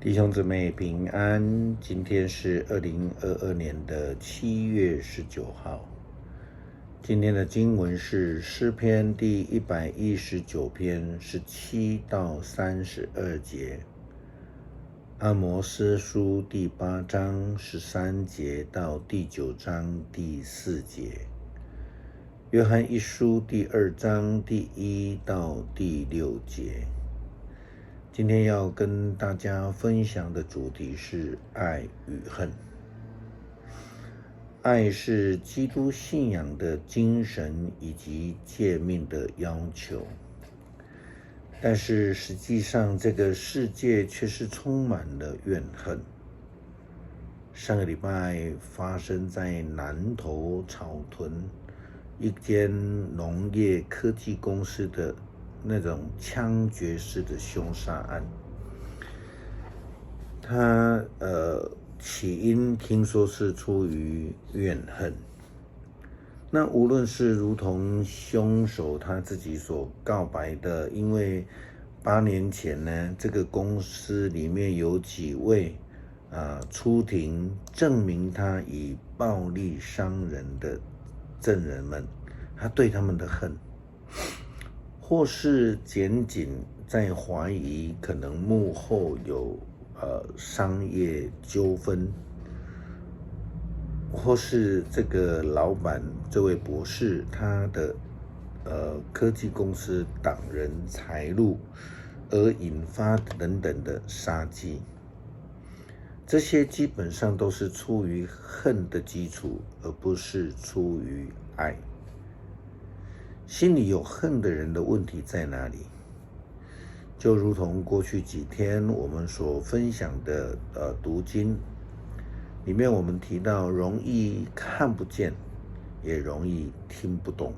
弟兄姊妹平安，今天是2022年的7月19号。今天的经文是诗篇第119篇17到32节，阿摩司书第8章13节到第9章第4节，约翰一书第2章第1到第6节。今天要跟大家分享的主题是爱与恨。爱是基督信仰的精神以及诫命的要求，但是实际上这个世界却是充满了怨恨。上个礼拜发生在南投草屯一间农业科技公司的那种枪决式的凶杀案，他起因听说是出于怨恨。那无论是如同凶手他自己所告白的，因为8年前呢，这个公司里面有几位出庭证明他以暴力伤人的证人们，他对他们的恨。或是检警在怀疑可能幕后有商业纠纷，或是这个老板这位博士他的科技公司挡人财路而引发等等的杀机，这些基本上都是出于恨的基础，而不是出于爱。心里有恨的人的问题在哪里？就如同过去几天我们所分享的读经里面，我们提到容易看不见，也容易听不懂，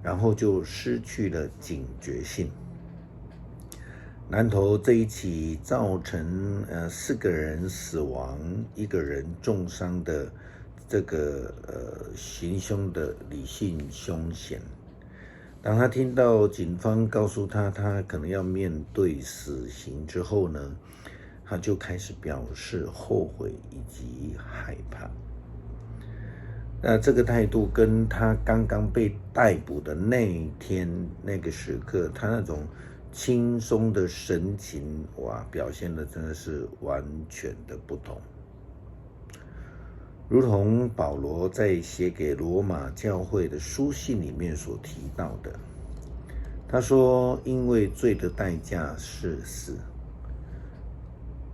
然后就失去了警觉性。南投这一起造成4个人死亡、1个人重伤的这个行凶的李姓凶嫌，当他听到警方告诉他可能要面对死刑之后呢，他就开始表示后悔以及害怕。那这个态度跟他刚刚被逮捕的那一天那个时刻，他那种轻松的神情，表现的真的是完全的不同。如同保罗在写给罗马教会的书信里面所提到的，他说因为罪的代价是死，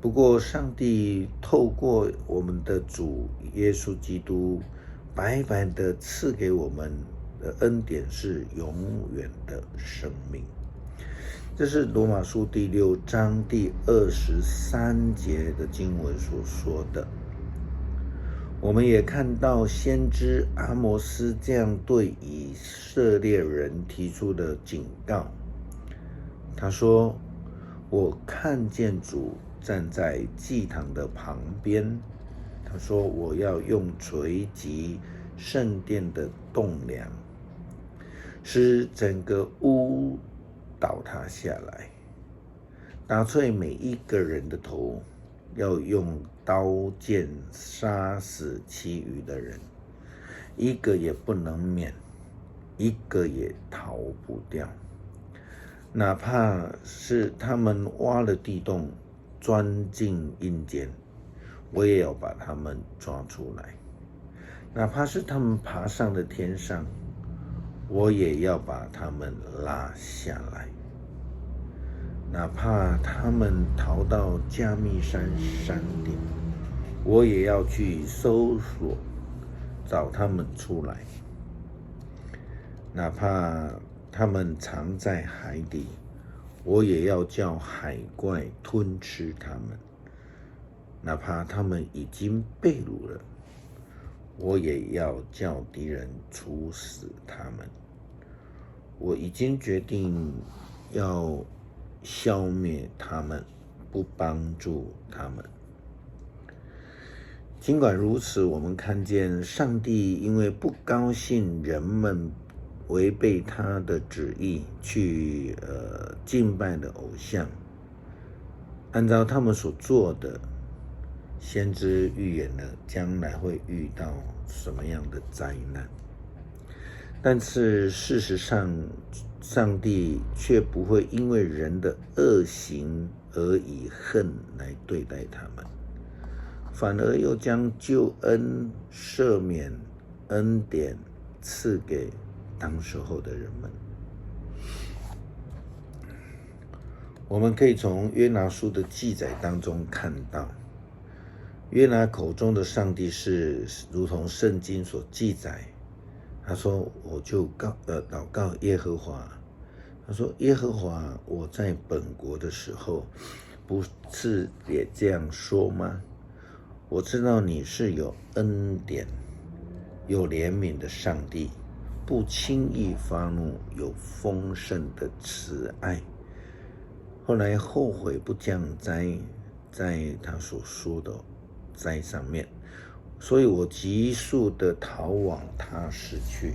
不过上帝透过我们的主耶稣基督白白的赐给我们的恩典是永远的生命。这是罗马书第6章第23节的经文所说的。我们也看到先知阿摩司这样对以色列人提出的警告。他说，我看见主站在祭坛的旁边，他说我要用锤击圣殿的栋梁，使整个屋倒塌下来，打碎每一个人的头，要用刀剑杀死其余的人，一个也不能免，一个也逃不掉。哪怕是他们挖了地洞钻进阴间，我也要把他们抓出来。哪怕是他们爬上了天上，我也要把他们拉下来。哪怕他们逃到加密山山顶，我也要去搜索找他们出来。哪怕他们藏在海底，我也要叫海怪吞吃他们。哪怕他们已经被掳了，我也要叫敌人处死他们。我已经决定要消灭他们，不帮助他们。尽管如此，我们看见上帝因为不高兴人们违背他的旨意去敬拜的偶像，按照他们所做的，先知预言了将来会遇到什么样的灾难。但是事实上，上帝却不会因为人的恶行而以恨来对待他们，反而又将救恩、赦免、恩典赐给当时候的人们。我们可以从约拿书的记载当中看到，约拿口中的上帝是如同圣经所记载，他说：“我就祷告耶和华。”他说：“耶和华，我在本国的时候，不是也这样说吗？我知道你是有恩典、有怜悯的上帝，不轻易发怒，有丰盛的慈爱。”后来后悔不降灾在他所说的灾上面，所以我急速的逃往他施去。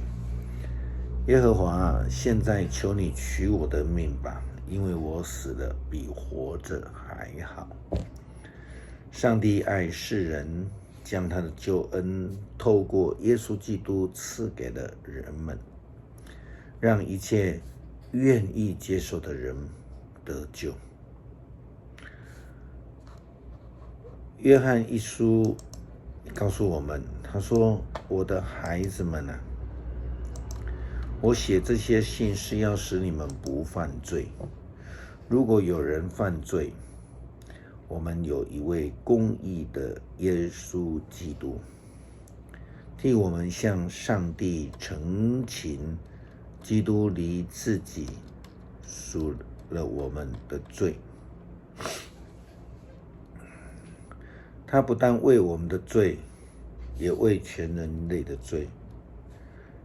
耶和华，现在求你取我的命吧，因为我死了比活着还好。上帝爱世人，将他的救恩透过耶稣基督赐给了人们，让一切愿意接受的人得救。约翰一书告诉我们，他说：“我的孩子们啊，我写这些信是要使你们不犯罪。如果有人犯罪，我们有一位公义的耶稣基督，替我们向上帝陈情。基督离自己赎了我们的罪，他不但为我们的罪，也为全人类的罪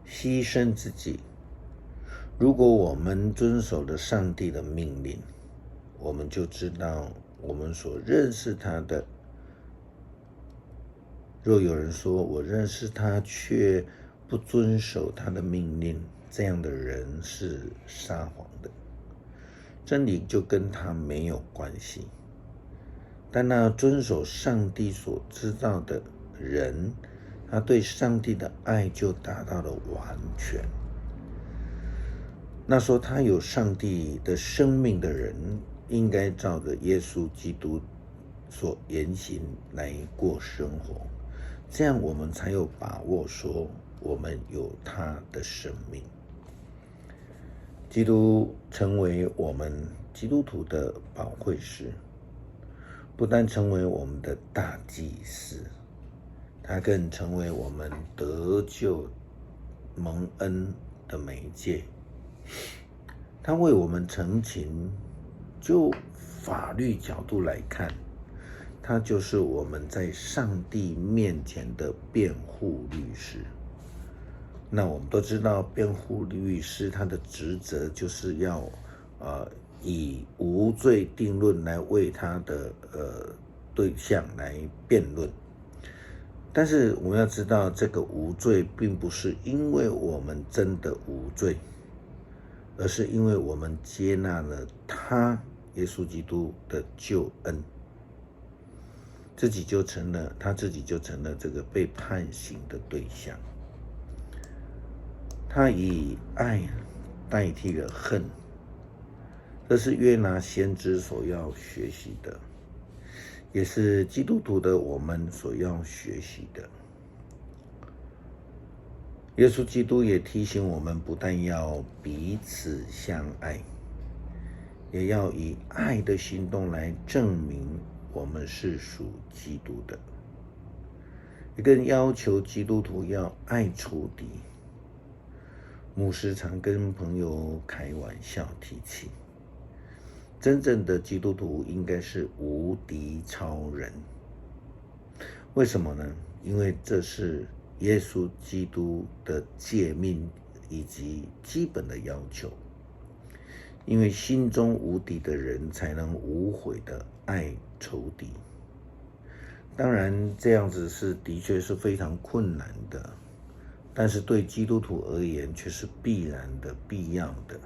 牺牲自己。如果我们遵守了上帝的命令，我们就知道我们所认识他的。若有人说我认识他，却不遵守他的命令，这样的人是撒谎的，真理就跟他没有关系。但那遵守上帝所知道的人，他对上帝的爱就达到了完全。那说他有上帝的生命的人，应该照着耶稣基督所言行来过生活，这样我们才有把握说我们有他的生命。基督成为我们基督徒的保惠师，不但成为我们的大祭司，他更成为我们得救蒙恩的媒介。他为我们陈情，就法律角度来看，他就是我们在上帝面前的辩护律师。那我们都知道，辩护律师他的职责就是要以无罪定论来为他的对象来辩论。但是我们要知道，这个无罪并不是因为我们真的无罪，而是因为我们接纳了他耶稣基督的救恩，他自己就成了这个被判刑的对象。他以爱代替了恨，这是约拿先知所要学习的，也是基督徒的我们所要学习的。耶稣基督也提醒我们，不但要彼此相爱，也要以爱的行动来证明我们是属基督的。也更要求基督徒要爱仇敌。牧师常跟朋友开玩笑提起，真正的基督徒应该是无敌超人。为什么呢？因为这是耶稣基督的诫命以及基本的要求。因为心中无敌的人才能无悔的爱仇敌。当然这样子的确是非常困难的，但是对基督徒而言却是必然的、必要的。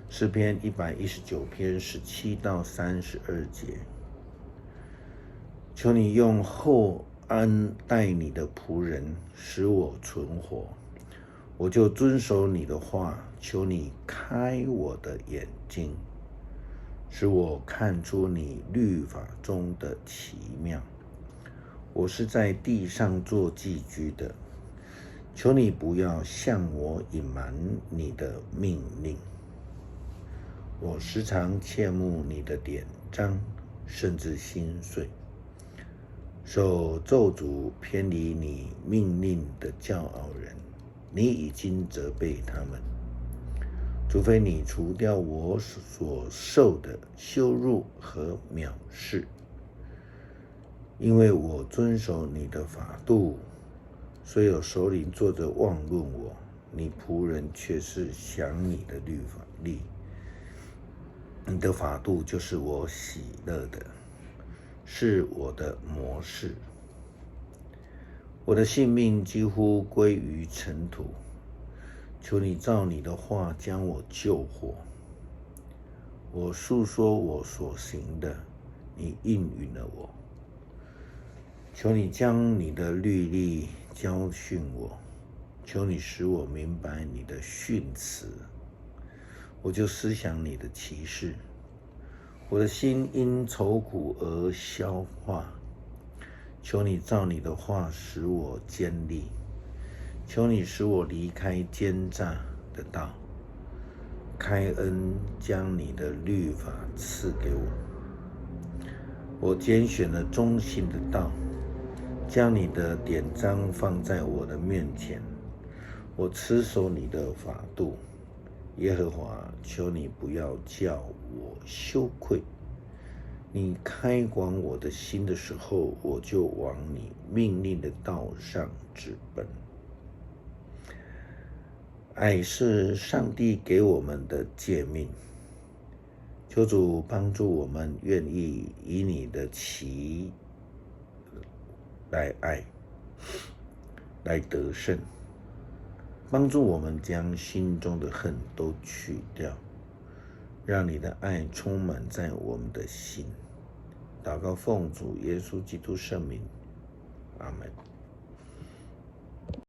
诗篇119篇17到32节。求你用厚恩待你的仆人，使我存活，我就遵守你的话。求你开我的眼睛，使我看出你律法中的奇妙。我是在地上做寄居的，求你不要向我隐瞒你的命令。我时常切慕你的典章，甚至心碎。受咒诅偏离你命令的骄傲人，你已经责备他们，除非你除掉我所受的羞辱和藐视。因为我遵守你的法度，虽有首领坐着妄论我，你仆人却是想你的律法。你的法度就是我喜乐的，是我的模式。我的性命几乎归于尘土，求你照你的话将我救活。我述说我所行的，你应允了我。求你将你的律例教训我，求你使我明白你的训词，我就思想你的奇事。我的心因愁苦而消化，求你照你的话使我坚立，求你使我离开奸诈的道，开恩将你的律法赐给我。我拣选了忠信的道，将你的典章放在我的面前。我持守你的法度，耶和华，求你不要叫我羞愧。你开广我的心的时候，我就往你命令的道上直奔。爱是上帝给我们的诫命，求主帮助我们愿意以你的旗来爱，来得胜，帮助我们将心中的恨都去掉，让你的爱充满在我们的心。祷告奉主耶稣基督圣名，阿们。